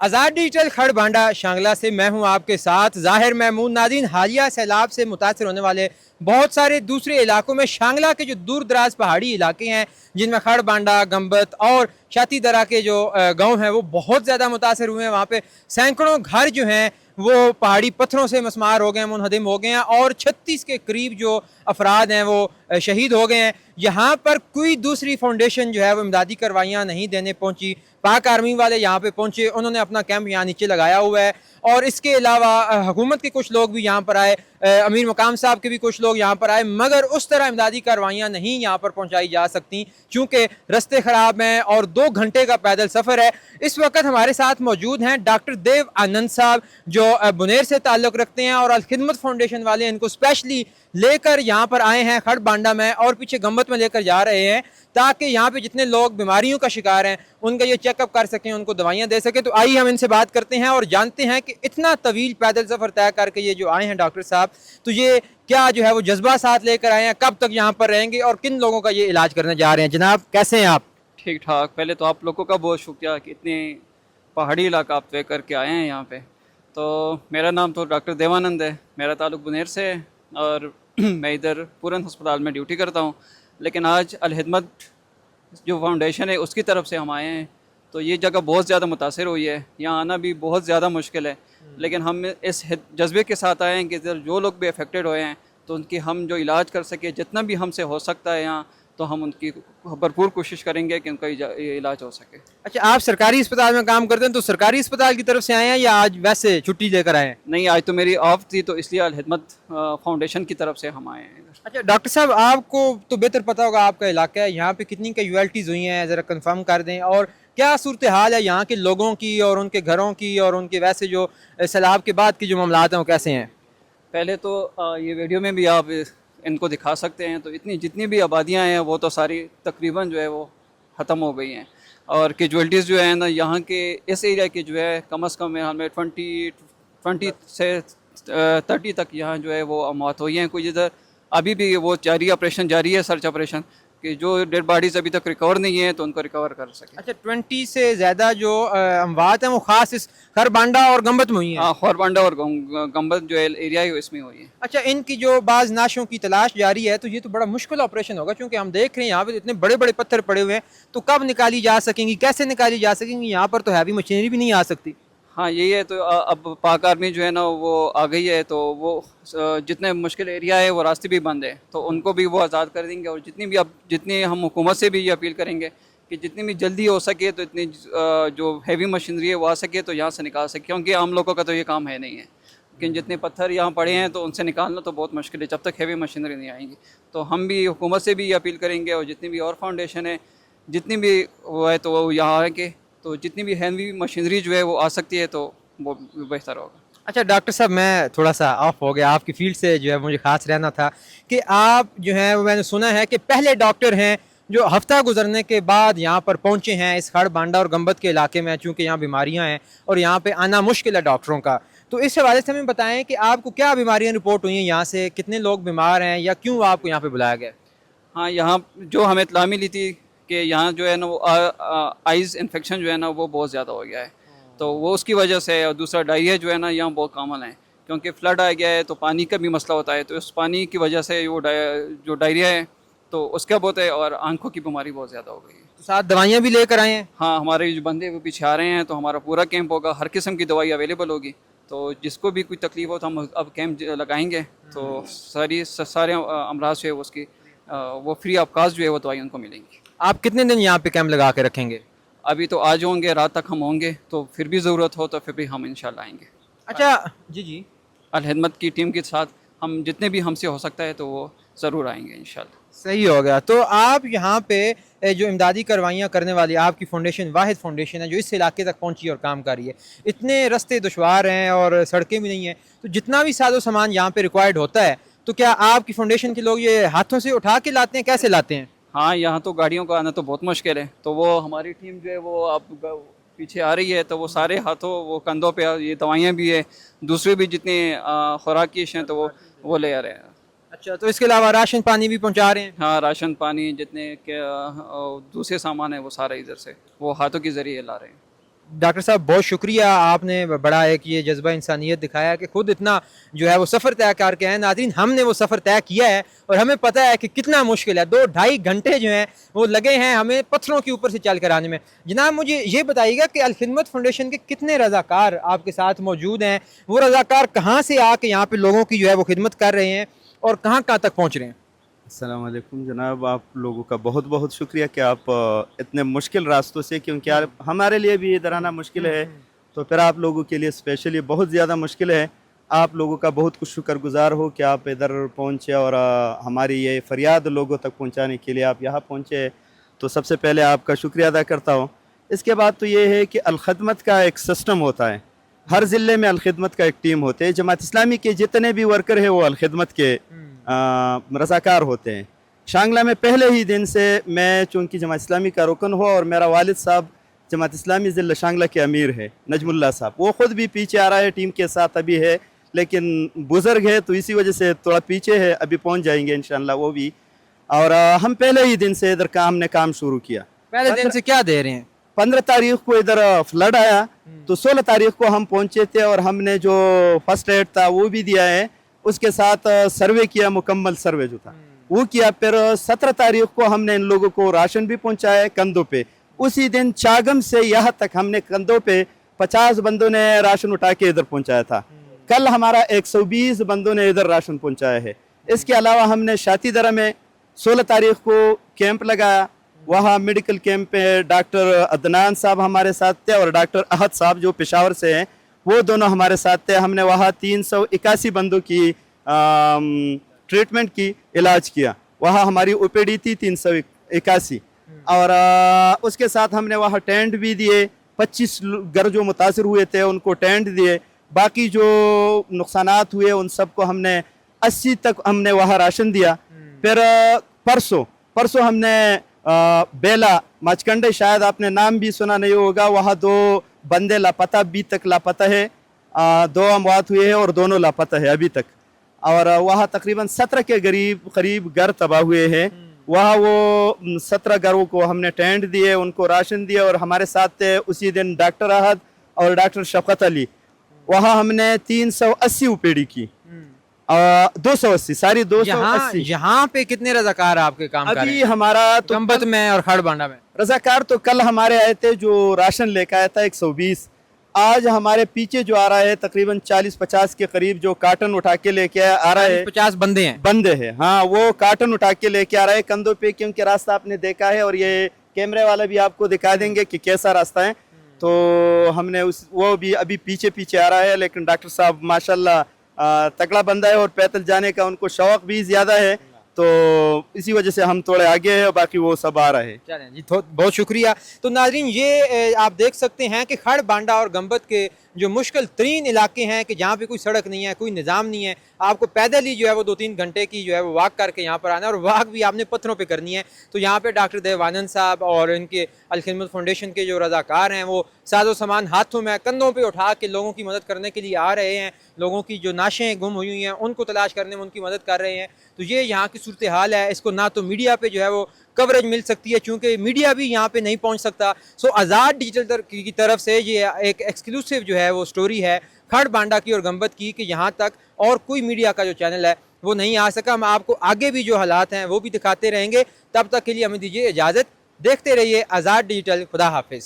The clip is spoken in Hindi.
आज़ाद डिजिटल खड़ बांडा शांगला से मैं हूं आपके साथ ज़ाहिर महमूद। नाज़रीन, हालिया सैलाब से मुतासर होने वाले बहुत सारे दूसरे इलाकों में शांगला के जो दूर दराज पहाड़ी इलाके हैं जिनमें खड़ बांडा, गंबत और शाती दरा के जो गांव हैं वो बहुत ज़्यादा मुतासर हुए हैं। वहाँ पे सैकड़ों घर जो हैं वो पहाड़ी पत्थरों से मसमार हो गए हैं, मुनहदम हो गए हैं और 36 के करीब जो अफराद हैं वो शहीद हो गए हैं। यहाँ पर कोई दूसरी फाउंडेशन जो है वो इमदादी कार्रवाइयाँ नहीं देने पहुँची। पाक आर्मी वाले यहाँ पे पहुँचे, उन्होंने अपना कैंप यहाँ नीचे लगाया हुआ है और इसके अलावा हुकूमत के कुछ लोग भी यहाँ पर आए, अमीर मकाम साहब के भी कुछ लोग यहाँ पर आए, मगर उस तरह इमदादी कार्रवाइयाँ नहीं यहाँ पर पहुँचाई जा सकती क्योंकि रास्ते ख़राब हैं और 2 घंटे का पैदल सफ़र है। इस वक्त हमारे साथ मौजूद हैं डॉक्टर देव आनंद साहब जो बुनेर से ताल्लुक़ रखते हैं और अल खिदमत फाउंडेशन वाले इनको स्पेशली लेकर यहाँ पर आए हैं खड़ बांडा में और पीछे गंबत में लेकर जा रहे हैं ताकि यहाँ पे जितने लोग बीमारियों का शिकार हैं उनका ये चेकअप कर सकें, उनको दवाइयाँ दे सकें। तो आइए हम इनसे बात करते हैं और जानते हैं कि इतना तवील पैदल सफ़र तय करके ये जो आए हैं डॉक्टर साहब, तो ये क्या जो है वो जज्बा साथ लेकर आए हैं, कब तक यहाँ पर रहेंगे और किन लोगों का ये इलाज करने जा रहे हैं। जनाब, कैसे हैं आप? ठीक ठाक। पहले तो आप लोगों का बहुत शुक्रिया कि इतने पहाड़ी इलाका आप तय करके आए हैं यहाँ पे। तो मेरा नाम तो डॉक्टर देवानंद है, मेरा ताल्लुक बुनेर से है और मैं इधर पूरन अस्पताल में ड्यूटी करता हूँ। लेकिन आज अल खिदमत जो फाउंडेशन है उसकी तरफ से हम आए हैं, तो ये जगह बहुत ज़्यादा मुतासर हुई है, यहाँ आना भी बहुत ज़्यादा मुश्किल है। लेकिन हम इस जज्बे के साथ आए हैं कि जो लोग भी अफेक्टेड हुए हैं तो उनकी हम जो इलाज कर सके, जितना भी हमसे हो सकता है यहाँ, तो हम उनकी भरपूर कोशिश करेंगे कि उनका इलाज हो सके। अच्छा, आप सरकारी अस्पताल में काम करते हैं तो सरकारी अस्पताल की तरफ से आए हैं या आज वैसे छुट्टी लेकर आए हैं? नहीं, आज तो मेरी ऑफ थी तो इसलिए अल खिदमत फाउंडेशन की तरफ से हम आए हैं इधर। अच्छा डॉक्टर साहब, आपको तो बेहतर पता होगा, आपका इलाका है, यहाँ पे कितनी कैजुअल्टीज़ हुई हैं ज़रा कंफर्म कर दें और क्या सूरत हाल है यहाँ के लोगों की और उनके घरों की और उनके वैसे जो सैलाब के बाद की जो मामलात हैं वो कैसे हैं? पहले तो ये वीडियो में भी आप इनको दिखा सकते हैं, तो इतनी जितनी भी आबादियाँ हैं वो तो सारी तकरीबन जो है वो ख़त्म हो गई हैं और कैजुअल्टीज़ जो है ना यहाँ के इस एरिया की जो है कम से कम हमें 20 से 30 तक यहाँ जो है वो मौत हुई हैं। कुछ इधर अभी भी वो जारी ऑपरेशन जारी है, सर्च ऑपरेशन, कि जो डेड बॉडीज अभी तक रिकवर नहीं है तो उनको रिकवर कर सके। अच्छा, 20 से ज़्यादा जो अमवात हैं वो ख़ास इस खरबांडा और गंबत में हुई हैं? हाँ, खरबांडा और गंबत जो एरिया है इसमें हुई है। अच्छा, इनकी जो बाज़ नाशों की तलाश जारी है तो ये तो बड़ा मुश्किल ऑपरेशन होगा क्योंकि हम देख रहे हैं यहाँ पे इतने बड़े बड़े पत्थर पड़े हुए हैं, तो कब निकाली जा सकेंगी, कैसे निकाली जा सकेंगी? यहाँ पर तो हैवी मशीनरी भी नहीं आ सकती। हाँ, यही है। तो अब पाक आर्मी जो है ना वो आ गई है, तो वो जितने मुश्किल एरिया है वो रास्ते भी बंद है तो उनको भी वो आज़ाद कर देंगे। और जितनी हम हुकूमत से भी ये अपील करेंगे कि जितनी भी जल्दी हो सके तो इतनी जो हैवी मशीनरी है वो आ सके तो यहाँ से निकाल सके, क्योंकि आम लोगों का तो ये काम है नहीं है। लेकिन जितने पत्थर यहाँ पड़े हैं तो उनसे निकालना तो बहुत मुश्किल है जब तक हैवी मशीनरी नहीं आएंगी। तो हम भी हुकूमत से भी ये अपील करेंगे और जितनी भी और फाउंडेशन है जितनी भी वो है तो वो यहाँ आएंगे, तो जितनी भी हैवी मशीनरी जो है वो आ सकती है तो वो बेहतर होगा। अच्छा डॉक्टर साहब, मैं थोड़ा सा ऑफ हो गया, आपकी फील्ड से जो है मुझे खास रहना था कि आप जो है वो मैंने सुना है कि पहले डॉक्टर हैं जो हफ्ता गुजरने के बाद यहाँ पर पहुँचे हैं इस खड़ बांडा और गंबत के इलाके में, चूँकि यहाँ बीमारियाँ हैं और यहाँ पे आना मुश्किल है डॉक्टरों का। तो इस हवाले से हमें बताएं कि आपको क्या बीमारियाँ रिपोर्ट हुई हैं, यहाँ से कितने लोग बीमार हैं या क्यों आपको यहाँ पर बुलाया गया? हाँ, यहाँ जो हमें इत्तला मिली थी कि यहाँ जो है ना वो आइज़ इन्फेक्शन जो है ना वो बहुत ज़्यादा हो गया है, तो वो उसकी वजह से। और दूसरा डायरिया जो है ना यहाँ बहुत कॉमन है क्योंकि फ्लड आ गया है तो पानी का भी मसला होता है, तो उस पानी की वजह से वो जो डायरिया है तो उसका बहुत है और आंखों की बीमारी बहुत ज़्यादा हो गई है। तो साथ दवाइयाँ भी लेकर आए हैं? हाँ, हमारे जो बंदे वो पीछे आ रहे हैं तो हमारा पूरा कैंप होगा, हर किस्म की दवाई अवेलेबल होगी, तो जिसको भी कोई तकलीफ हो तो हम अब कैंप लगाएंगे तो सारे अमराज जो है उसकी वो फ्री ऑफ कॉस्ट जो है वो दवाई उनको मिलेंगी। आप कितने दिन यहाँ पे कैंप लगा के रखेंगे? अभी तो आज होंगे, रात तक हम होंगे, तो फिर भी ज़रूरत हो तो फिर भी हम इंशाल्लाह आएंगे। अच्छा जी जी, अल खिदमत की टीम के साथ हम जितने भी हमसे हो सकता है तो वो ज़रूर आएंगे इंशाल्लाह। सही हो गया। तो आप यहाँ पे जो इमदादी कार्रवाइयाँ करने वाली आपकी फाउंडेशन वाहिद फाउंडेशन है जो इस इलाके तक पहुँची और काम कर रही है, इतने रास्ते दुशवार हैं और सड़कें भी नहीं हैं, तो जितना भी साजो सामान यहाँ पे रिक्वायर्ड होता है तो क्या आपकी फाउंडेशन के लोग ये हाथों से उठा के लाते हैं, कैसे लाते हैं? हाँ, यहाँ तो गाड़ियों का आना तो बहुत मुश्किल है, तो वो हमारी टीम जो है वो अब पीछे आ रही है, तो वो सारे हाथों वो कंधों पे ये दवाइयाँ भी है, दूसरे भी जितने खुराक की हैं तो वो ले आ रहे हैं। अच्छा, तो इसके अलावा राशन पानी भी पहुँचा रहे हैं? हाँ, राशन पानी जितने के दूसरे सामान है वो सारे इधर से वो हाथों के ज़रिए ला रहे हैं। डॉक्टर साहब बहुत शुक्रिया, आपने बड़ा एक ये जज्बा इंसानियत दिखाया कि खुद इतना जो है वो सफ़र तय करके आए। नाज़रीन, हमने वो सफ़र तय किया है और हमें पता है कि कितना मुश्किल है। 2-2.5 घंटे जो हैं वो लगे हैं हमें पत्थरों के ऊपर से चल कर आने में। जनाब, मुझे ये बताइएगा कि अल खिदमत फाउंडेशन के कितने रज़ाकार आपके साथ मौजूद हैं? वो रज़ाकार कहाँ से आके यहाँ पे लोगों की जो है वो खिदमत कर रहे हैं और कहाँ तक पहुँच रहे हैं? अस्सलाम वालेकुम जनाब, आप लोगों का बहुत बहुत शुक्रिया कि आप इतने मुश्किल रास्तों से, क्योंकि यार हमारे लिए भी इधर आना मुश्किल है, तो फिर आप लोगों के लिए स्पेशली बहुत ज़्यादा मुश्किल है। आप लोगों का बहुत कुछ शुक्रगुजार हो कि आप इधर पहुँचे और हमारी ये फरियाद लोगों तक पहुँचाने के लिए आप यहाँ पहुँचे, तो सबसे पहले आपका शुक्रिया अदा करता हूँ। इसके बाद तो ये है कि अलखदमत का एक सिस्टम होता है, हर ज़िले में अलखदमत का एक टीम होते हैं। जमात इस्लामी के जितने भी वर्कर हैं वो अलखदमत के रज़ाकार होते हैं। शांगला में पहले ही दिन से मैं चूँकि जमात इस्लामी का रुकन हुआ और मेरा वालिद साहब जमात इस्लामी ज़िला शांगला के अमीर है, नजमुल्ला साहब, वो ख़ुद भी पीछे आ रहा है, टीम के साथ अभी है, लेकिन बुज़ुर्ग है तो इसी वजह से थोड़ा पीछे है, अभी पहुंच जाएंगे इंशाअल्लाह वो भी। और हम पहले ही दिन से इधर काम शुरू किया। पहले दिन से क्या दे रहे हैं? 15 तारीख को इधर फ्लड आया तो 16 तारीख को हम पहुंचे थे और हमने जो फर्स्ट एड था वो भी दिया है, उसके साथ सर्वे किया, मुकम्मल सर्वे जो था वो किया। फिर 17 तारीख को हमने इन लोगों को राशन भी पहुंचाया कंधों पे। उसी दिन चागम से यहाँ तक हमने कंधों पे 50 बंदों ने राशन उठा के इधर पहुंचाया था। कल हमारा 120 बंदों ने इधर राशन पहुंचाया है। इसके अलावा हमने शाती दरा में 16 तारीख को कैंप लगाया, वहाँ मेडिकल कैंप पे डॉक्टर अदनान साहब हमारे साथ थे और डॉक्टर अहद साहब जो पेशावर से हैं वो दोनों हमारे साथ थे। हमने वहाँ 381 बंदों की ट्रीटमेंट की, इलाज किया। वहाँ हमारी ओपीडी थी 381 और उसके साथ हमने वहाँ टेंट भी दिए। 25 घर जो मुतासर हुए थे उनको टेंट दिए। बाकी जो नुकसानात हुए उन सबको हमने 80 तक हमने वहाँ राशन दिया। फिर परसों हमने बेला मचकंडे, शायद आपने नाम भी सुना नहीं होगा, वहाँ 2 बंदे लापता, अभी तक लापता है। 2 अमवात हुए हैं और दोनों लापता है अभी तक। और वहाँ तकरीबन 17 के करीब घर तबाह हुए हैं। वहाँ वो 17 घरों को हमने टेंट दिए, उनको राशन दिया और हमारे साथ थे उसी दिन डॉक्टर अहद और डॉक्टर शफकत अली। वहाँ हमने 380 ओपीडी की, 280 सारी 280। यहाँ पे कितने रजाकार आपके काम कर रहे अभी हैं? हमारा तो गंबत में और खड़बांडा में रजाकार तो कल हमारे आए थे जो राशन लेकर आया था 120। आज हमारे पीछे जो आ रहा है तकरीबन 40-50 के करीब जो कार्टन उठा के लेके आ रहा है। 50 बंदे हैं। हाँ, वो कार्टन उठा के लेके आ रहा है कंधों पे, क्योंकि रास्ता आपने देखा है और ये कैमरे वाला भी आपको दिखा देंगे कि कैसा रास्ता है। तो हमने वो भी अभी पीछे आ रहा है, लेकिन डॉक्टर साहब माशाल्लाह तगड़ा बंदा है और पैदल जाने का उनको शौक भी ज़्यादा है, तो इसी वजह से हम थोड़े आगे हैं, बाकी वो सब आ रहे हैं। चलें जी, बहुत शुक्रिया। तो नाज़रीन, ये आप देख सकते हैं कि खड़ बांडा और गंबत के जो मुश्किल तरीन इलाके हैं कि जहाँ पे कोई सड़क नहीं है, कोई निज़ाम नहीं है, आपको पैदल ही जो है वो 2-3 घंटे की जो है वो वॉक करके यहाँ पर आना है और वॉक भी आपने पत्थरों पे करनी है। तो यहाँ पे डॉक्टर देवानंद साहब और इनके अल खिदमत फाउंडेशन के जो रज़ाकार हैं वो साजो सामान हाथों में कंधों पे उठा के लोगों की मदद करने के लिए आ रहे हैं। लोगों की जो नाशें गुम हुई हैं उनको तलाश करने में उनकी मदद कर रहे हैं। तो ये यहाँ की सूरत हाल है। इसको ना तो मीडिया पे जो है वो कवरेज मिल सकती है, चूँकि मीडिया भी यहाँ पे नहीं पहुँच सकता। सो आज़ाद डिजिटल की तरफ से ये एक एक्सक्लूसिव जो है वो स्टोरी है खड़ बांडा की और गंबत की, कि यहाँ तक और कोई मीडिया का जो चैनल है वो नहीं आ सका। हम आपको आगे भी जो हालात हैं वो भी दिखाते रहेंगे। तब तक के लिए हमें दीजिए इजाज़त। देखते रहिए आज़ाद डिजिटल। खुदा हाफिज़।